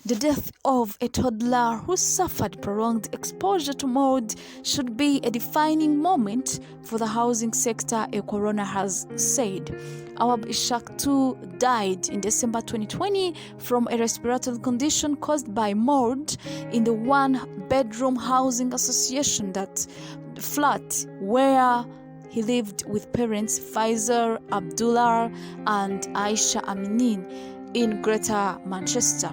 The death of a toddler who suffered prolonged exposure to mold should be a defining moment for the housing sector, a coroner has said. Awaab Ishak too died in December 2020 from a respiratory condition caused by mold in the one-bedroom housing association flat where he lived with parents Faisal, Abdullah and Aisha Aminin in Greater Manchester.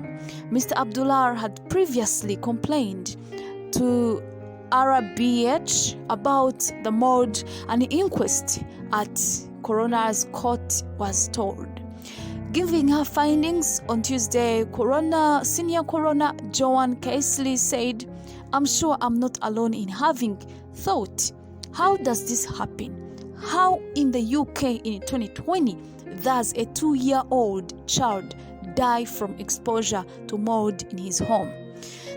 Mr. Abdullah had previously complained to RBH about the mold, and the inquest at coroner's court was told. Giving her findings on Tuesday, Senior Coroner Joanne Casely said, "I'm sure I'm not alone in having thought, how does this happen? How in the UK in 2020 does a 2-year-old child die from exposure to mold in his home?"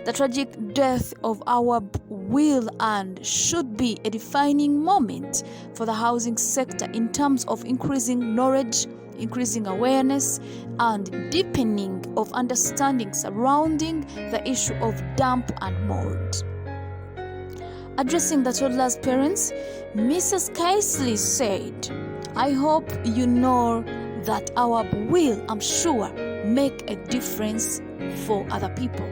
The tragic death of Awaab will and should be a defining moment for the housing sector in terms of increasing knowledge, increasing awareness, and deepening of understanding surrounding the issue of damp and mold. Addressing the toddler's parents, Mrs. Casely said, "I hope you know that Awaab will, I'm sure, make a difference for other people."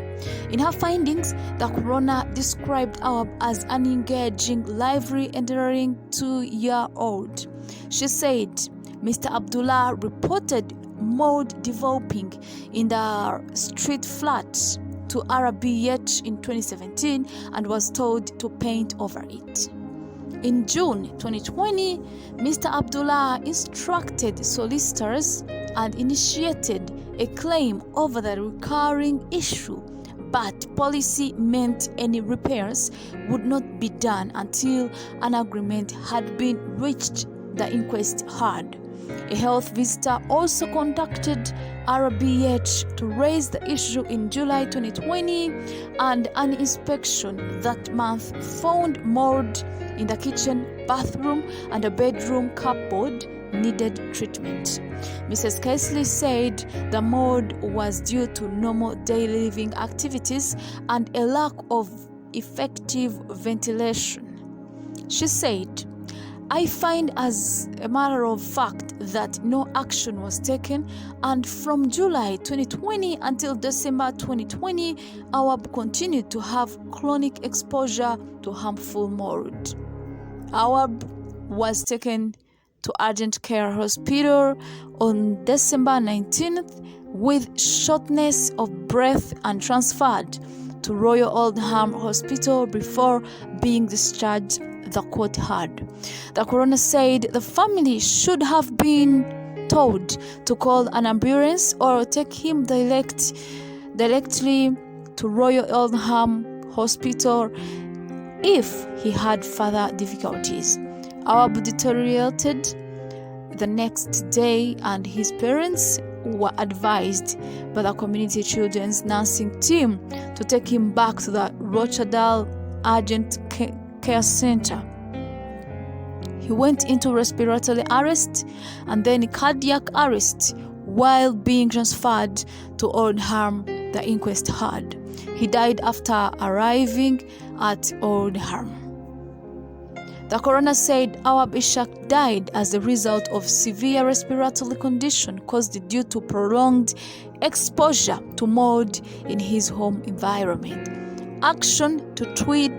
In her findings, the coroner described Awaab as an engaging, lively, endearing 2-year-old. She said Mr. Abdullah reported mold developing in the street flat to RBH in 2017 and was told to paint over it. In June 2020, Mr. Abdullah instructed solicitors and initiated a claim over the recurring issue, but policy meant any repairs would not be done until an agreement had been reached, the inquest had. A health visitor also contacted RBH to raise the issue in July 2020, and an inspection that month found mold in the kitchen, bathroom, and a bedroom cupboard needed treatment. Mrs. Casely said the mold was due to normal daily living activities and a lack of effective ventilation. She said, "I find as a matter of fact that no action was taken, and from July 2020 until December 2020, Awaab continued to have chronic exposure to harmful mold." Awaab was taken to urgent care hospital on December 19th with shortness of breath and transferred to Royal Oldham Hospital before being discharged, the court had. The coroner said the family should have been told to call an ambulance or take him directly to Royal Oldham Hospital if he had further difficulties. Awaab deteriorated the next day, and his parents were advised by the community children's nursing team to take him back to the Rochdale Urgent Care Center. He went into respiratory arrest and then cardiac arrest while being transferred to Oldham, the inquest had. He died after arriving at Oldham. The coroner said Awaab Ishak died as a result of severe respiratory condition caused due to prolonged exposure to mold in his home environment. Action to treat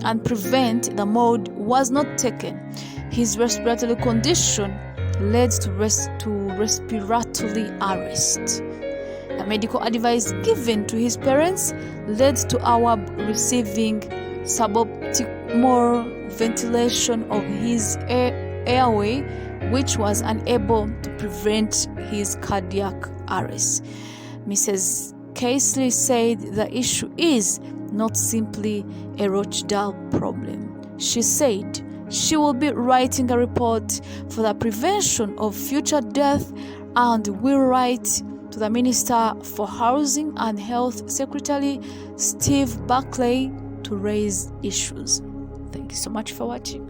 and prevent the mold was not taken. His respiratory condition led to respiratory arrest. The medical advice given to his parents led to Awaab receiving suboptimal ventilation of his airway, which was unable to prevent his cardiac arrest. Mrs. Casely said the issue is not simply a Rochdale problem. She said she will be writing a report for the prevention of future death and will write to the Minister for Housing and Health Secretary Steve Buckley to raise issues. Thank you so much for watching.